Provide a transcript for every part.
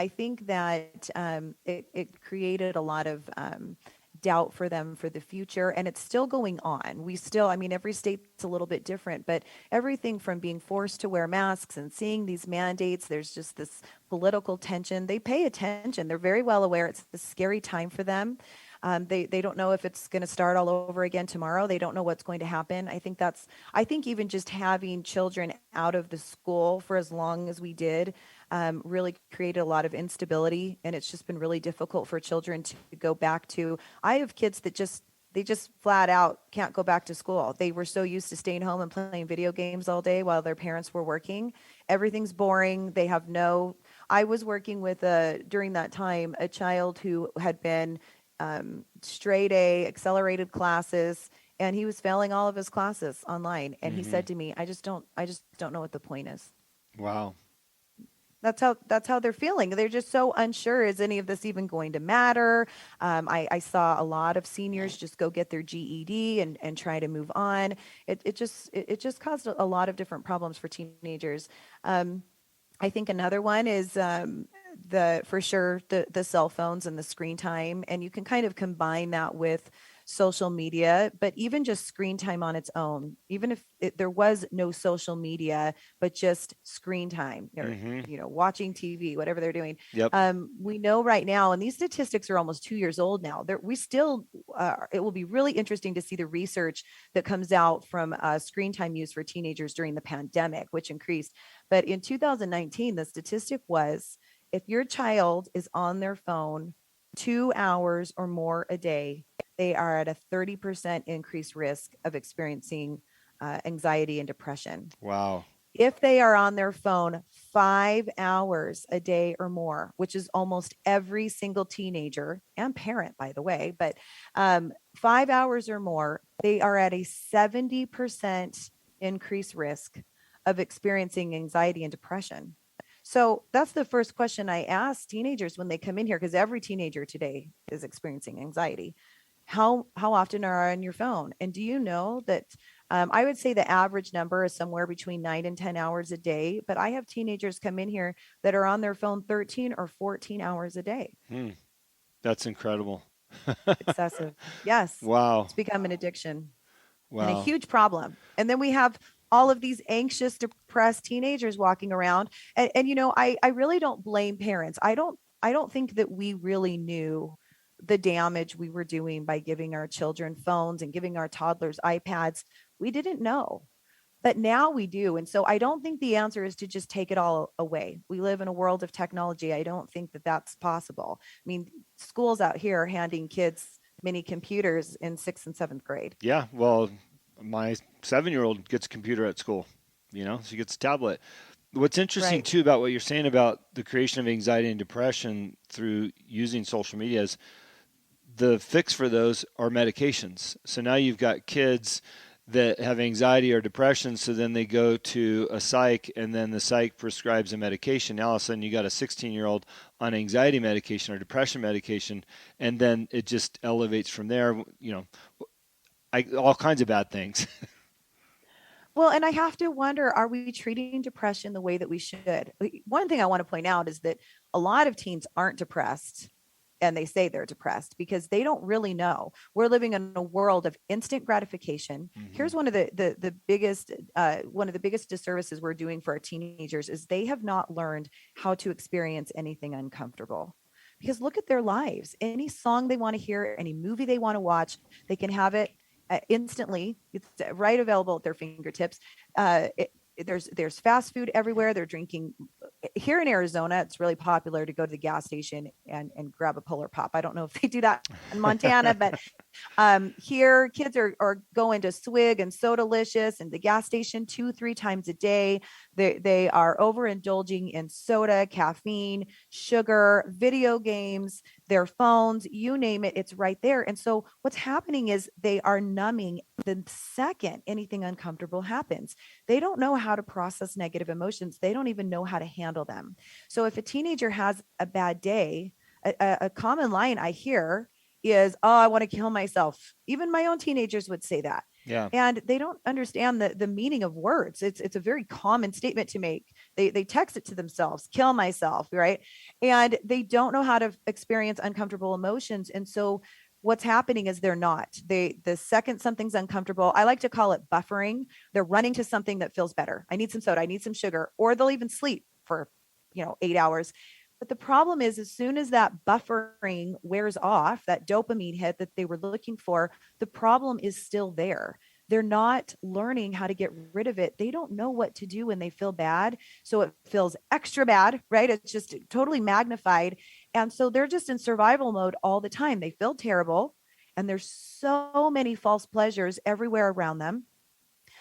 I think that it created a lot of doubt for them for the future, and it's still going on. We still, I mean, every state's a little bit different, but everything from being forced to wear masks and seeing these mandates, there's just this political tension. They pay attention. They're very well aware it's a scary time for them. They don't know if it's going to start all over again tomorrow. They don't know what's going to happen. I think even just having children out of the school for as long as we did really created a lot of instability, and it's just been really difficult for children to go back to. I have kids that they just flat out can't go back to school. They were so used to staying home and playing video games all day while their parents were working. Everything's boring. They have no. I was working with during that time a child who had been straight A accelerated classes, and he was failing all of his classes online. And he Mm-hmm. said to me, I just don't know what the point is. Wow. That's how they're feeling. They're just so unsure. Is any of this even going to matter? I saw a lot of seniors just go get their GED and try to move on. It just caused a lot of different problems for teenagers. Um, I think another one is the for sure the cell phones and the screen time, and you can kind of combine that with social media, but even just screen time on its own, even if there was no social media, but just screen time or Mm-hmm. watching TV, whatever they're doing. Yep. We know right now, and these statistics are almost 2 years old now. We still it will be really interesting to see the research that comes out from screen time use for teenagers during the pandemic, which increased. But in 2019, the statistic was if your child is on their phone 2 hours or more a day, they are at a 30% increased risk of experiencing anxiety and depression. Wow. If they are on their phone 5 hours a day or more, which is almost every single teenager and parent, by the way, but 5 hours or more, they are at a 70% increased risk of experiencing anxiety and depression. So that's the first question I ask teenagers when they come in here, because every teenager today is experiencing anxiety. How often are you on your phone? And do you know that I would say the average number is somewhere between 9 and 10 hours a day, but I have teenagers come in here that are on their phone 13 or 14 hours a day. Hmm. That's incredible. Excessive. Yes, Wow. it's become an addiction and a Wow. huge problem. And then we have all of these anxious, depressed teenagers walking around. And I really don't blame parents. I don't think that we really knew the damage we were doing by giving our children phones and giving our toddlers iPads. We didn't know. But now we do. And so I don't think the answer is to just take it all away. We live in a world of technology. I don't think that that's possible. I mean, schools out here are handing kids mini computers in sixth and seventh grade. Yeah. Well, my 7-year-old gets a computer at school. She gets a tablet. What's interesting Right. too about what you're saying about the creation of anxiety and depression through using social media is the fix for those are medications. So now you've got kids that have anxiety or depression, so then they go to a psych, and then the psych prescribes a medication. Now all of a sudden you got a 16-year-old on anxiety medication or depression medication, and then it just elevates from there. All kinds of bad things. Well, and I have to wonder, are we treating depression the way that we should? One thing I want to point out is that a lot of teens aren't depressed and they say they're depressed because they don't really know. We're living in a world of instant gratification. Hmm. Here's one of the biggest disservices we're doing for our teenagers is they have not learned how to experience anything uncomfortable. Because look at their lives. Any song they want to hear, any movie they want to watch, they can have it instantly. It's right available at their fingertips. There's fast food everywhere. They're drinking. Here in Arizona, it's really popular to go to the gas station and grab a Polar Pop. I don't know if they do that in Montana, but here kids are going to Swig and Sodalicious and the gas station 2-3 times a day. They are overindulging in soda, caffeine, sugar, video games, their phones, you name it, it's right there. And so what's happening is they are numbing the second anything uncomfortable happens. They don't know how to process negative emotions. They don't even know how to handle them. So if a teenager has a bad day, a common line I hear is, oh, I want to kill myself. Even my own teenagers would say that. Yeah. And they don't understand the meaning of words. It's a very common statement to make. They text it to themselves, kill myself, right? And they don't know how to experience uncomfortable emotions. And so what's happening is they're not. The second something's uncomfortable, I like to call it buffering. They're running to something that feels better. I need some soda, I need some sugar, or they'll even sleep for 8 hours. But the problem is, as soon as that buffering wears off, that dopamine hit that they were looking for, the problem is still there. They're not learning how to get rid of it. They don't know what to do when they feel bad. So it feels extra bad, right? It's just totally magnified. And so they're just in survival mode all the time. They feel terrible. And there's so many false pleasures everywhere around them.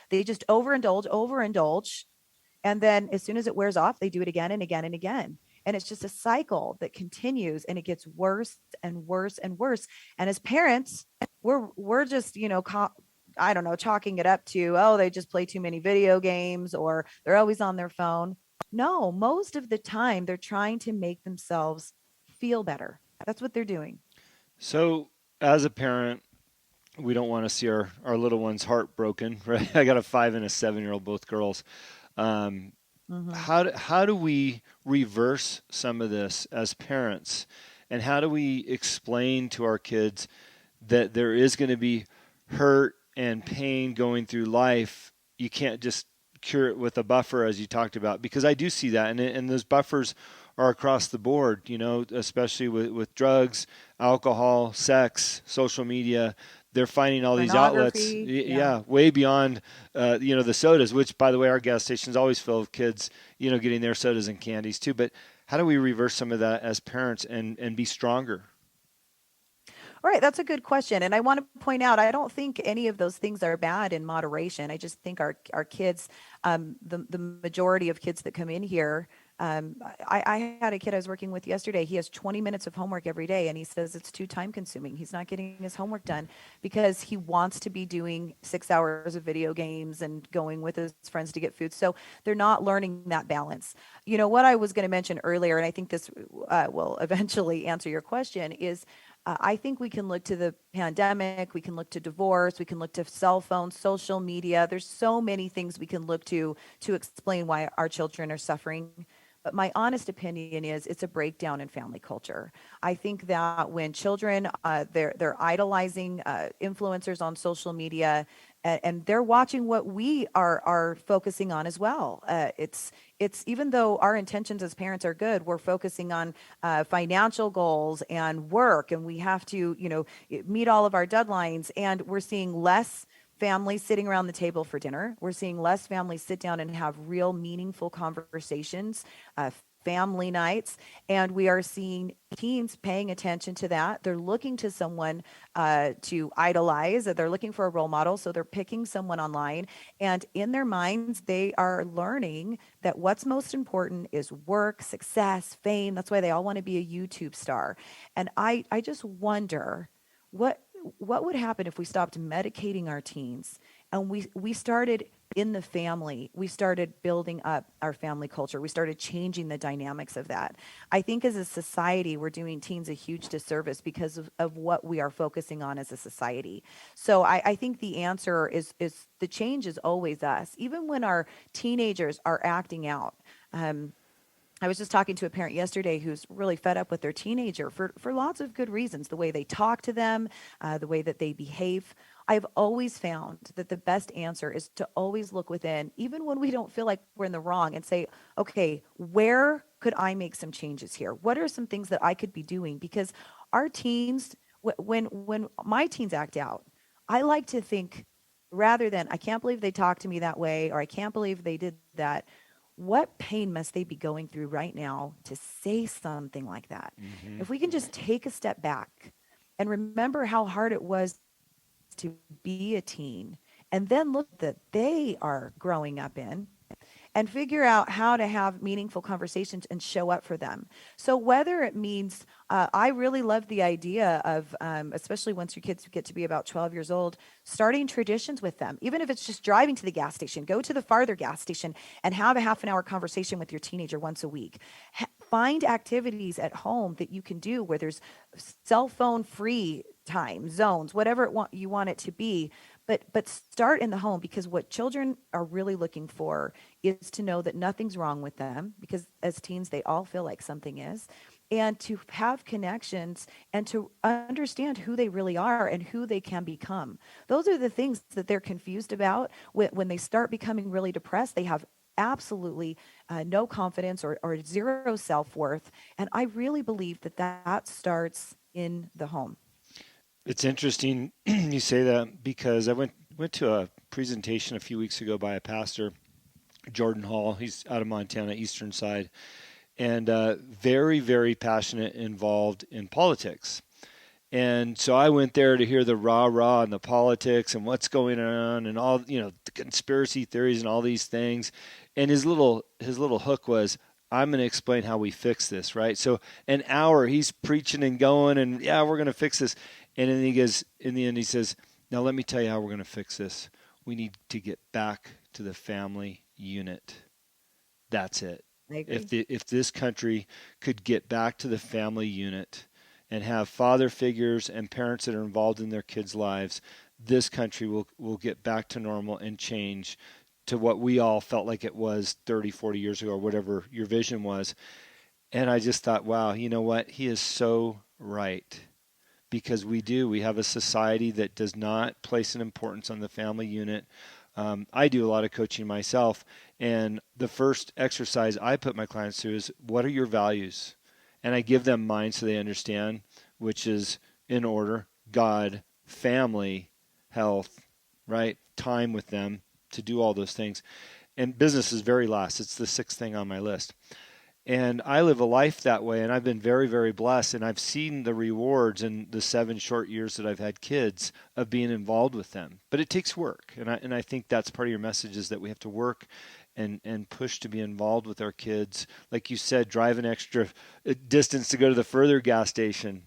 They just overindulge. And then as soon as it wears off, they do it again and again and again. And it's just a cycle that continues, and it gets worse and worse and worse. And as parents, we're just, I don't know, chalking it up to, oh, they just play too many video games or they're always on their phone. No, most of the time they're trying to make themselves feel better. That's what they're doing. So, as a parent, we don't want to see our little ones heartbroken, right? I got a 5 and a 7-year-old, both girls. Um, Hmm. how do we reverse some of this as parents, and how do we explain to our kids that there is going to be hurt and pain going through life? You can't just cure it with a buffer, as you talked about, because I do see that, and those buffers are across the board, especially with drugs, alcohol, sex, social media. They're finding all these outlets, Pornography. Yeah. yeah, way beyond, the sodas, which, by the way, our gas stations always fill with kids, getting their sodas and candies too. But how do we reverse some of that as parents and be stronger? All right, that's a good question. And I want to point out, I don't think any of those things are bad in moderation. I just think our kids, the majority of kids that come in here, I had a kid I was working with yesterday. He has 20 minutes of homework every day, and he says it's too time consuming. He's not getting his homework done because he wants to be doing 6 hours of video games and going with his friends to get food. So they're not learning that balance. What I was going to mention earlier, and I think this will eventually answer your question, is I think we can look to the pandemic, we can look to divorce, we can look to cell phones, social media. There's so many things we can look to explain why our children are suffering. But my honest opinion is it's a breakdown in family culture. I think that when children they're idolizing influencers on social media, and they're watching what we are focusing on as well. It's even though our intentions as parents are good, we're focusing on financial goals and work, and we have to meet all of our deadlines, and we're seeing less families sitting around the table for dinner. We're seeing less families sit down and have real meaningful conversations, family nights, and we are seeing teens paying attention to that. They're looking to someone to idolize. They're looking for a role model, so they're picking someone online, and in their minds, they are learning that what's most important is work, success, fame. That's why they all want to be a YouTube star. And I just wonder what what would happen if we stopped medicating our teens and we started in the family. We started building up our family culture. We started changing the dynamics of that. I think as a society, we're doing teens a huge disservice because of what we are focusing on as a society. So I think the answer is the change is always us. Even when our teenagers are acting out, um, I was just talking to a parent yesterday who's really fed up with their teenager for lots of good reasons. The way they talk to them, the way that they behave. I've always found that the best answer is to always look within, even when we don't feel like we're in the wrong, and say, okay, where could I make some changes here? What are some things that I could be doing? Because our teens, when my teens act out, I like to think rather than, I can't believe they talked to me that way, or I can't believe they did that, what pain must they be going through right now to say something like that? Hmm. If we can just take a step back and remember how hard it was to be a teen, and then look that they are growing up in, and figure out how to have meaningful conversations and show up for them. So whether it means, I really love the idea of, especially once your kids get to be about 12 years old, starting traditions with them. Even if it's just driving to the gas station, go to the farther gas station and have a half an hour conversation with your teenager once a week. Find activities at home that you can do where there's cell phone free time zones, whatever you want it to be, but start in the home, because what children are really looking for is to know that nothing's wrong with them, because as teens they all feel like something is, and to have connections and to understand who they really are and who they can become. Those are the things that they're confused about when they start becoming really depressed. They have absolutely no confidence or zero self-worth, and I really believe that that starts in the home. It's interesting you say that because I went to a presentation a few weeks ago by a pastor, Jordan Hall. He's out of Montana, eastern side, and very, very passionate, involved in politics. And so I went there to hear the rah rah and the politics and what's going on and all, the conspiracy theories and all these things. And his little hook was, I'm going to explain how we fix this, right? So an hour he's preaching and going and yeah, we're going to fix this. And then he goes, in the end, he says, now let me tell you how we're going to fix this. We need to get back to the family unit. That's it. I agree. If this country could get back to the family unit and have father figures and parents that are involved in their kids' lives, this country will get back to normal and change to what we all felt like it was 30, 40 years ago, or whatever your vision was. And I just thought, wow, you know what? He is so right. Because we have a society that does not place an importance on the family unit. I do a lot of coaching myself, and the first exercise I put my clients through is, what are your values? And I give them mine so they understand, which is in order: God, family, health, right? Time with them to do all those things. And business is very last. It's the sixth thing on my list. And I live a life that way, and I've been very, very blessed. And I've seen the rewards in the 7 short years that I've had kids of being involved with them. But it takes work, and I think that's part of your message, is that we have to work and push to be involved with our kids. Like you said, drive an extra distance to go to the further gas station.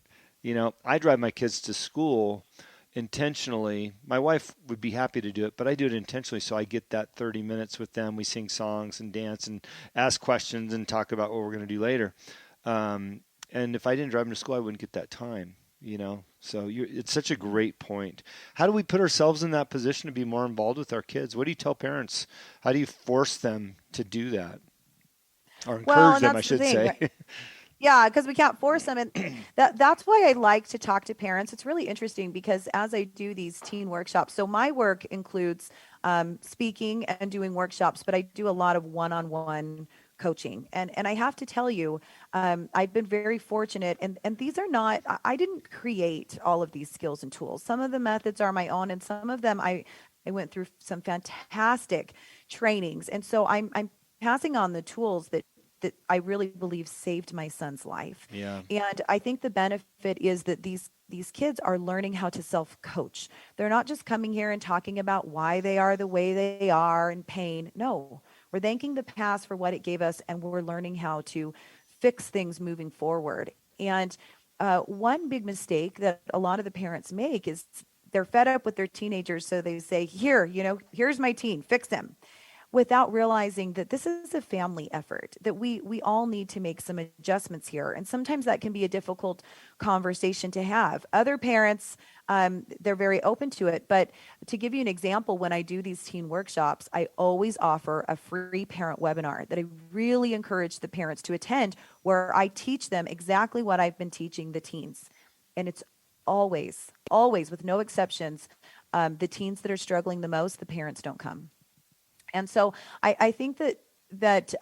I drive my kids to school intentionally. My wife would be happy to do it, but I do it intentionally so I get that 30 minutes with them. We sing songs and dance and ask questions and talk about what we're going to do later. And if I didn't drive them to school, I wouldn't get that time. So it's such a great point. How do we put ourselves in that position to be more involved with our kids? What do you tell parents? How do you force them to do that? Or Well, encourage and them, I that's the should thing, say. right? Yeah, because we can't force them, and that's why I like to talk to parents. It's really interesting because as I do these teen workshops, so my work includes speaking and doing workshops, but I do a lot of one-on-one coaching, and I have to tell you, I've been very fortunate, and these are not. I didn't create all of these skills and tools. Some of the methods are my own, and some of them I went through some fantastic trainings, and so I'm passing on the tools that I really believe saved my son's life. Yeah. And I think the benefit is that these kids are learning how to self-coach. They're not just coming here and talking about why they are the way they are in pain. No, we're thanking the past for what it gave us, and we're learning how to fix things moving forward. And one big mistake that a lot of the parents make is they're fed up with their teenagers, so they say, "Here, here's my teen, fix him," without realizing that this is a family effort, that we all need to make some adjustments here, and sometimes that can be a difficult conversation to have. Other parents, they're very open to it, but to give you an example, when I do these teen workshops, I always offer a free parent webinar that I really encourage the parents to attend, where I teach them exactly what I've been teaching the teens. And it's always, with no exceptions, the teens that are struggling the most, the parents don't come. And so I think that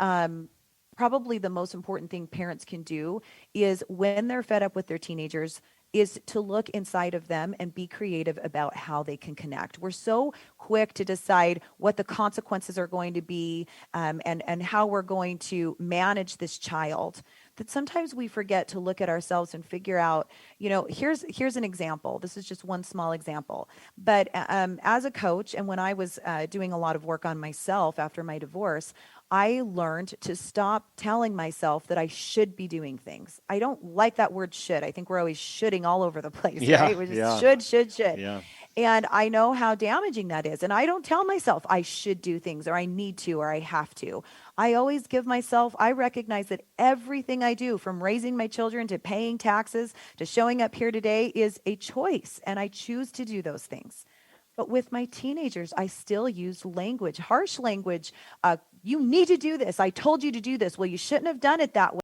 probably the most important thing parents can do is, when they're fed up with their teenagers, is to look inside of them and be creative about how they can connect. We're so quick to decide what the consequences are going to be, and how we're going to manage this child, that sometimes we forget to look at ourselves and figure out, here's an example. This is just one small example. But as a coach, and when I was doing a lot of work on myself after my divorce, I learned to stop telling myself that I should be doing things. I don't like that word should. I think we're always shoulding all over the place, Yeah. right? We're just Yeah. should. Yeah. And I know how damaging that is. And I don't tell myself I should do things, or I need to, or I have to. I always give myself, I recognize that everything I do, from raising my children to paying taxes to showing up here today, is a choice. And I choose to do those things. But with my teenagers, I still use language, harsh language. You need to do this. I told you to do this. Well, you shouldn't have done it that way.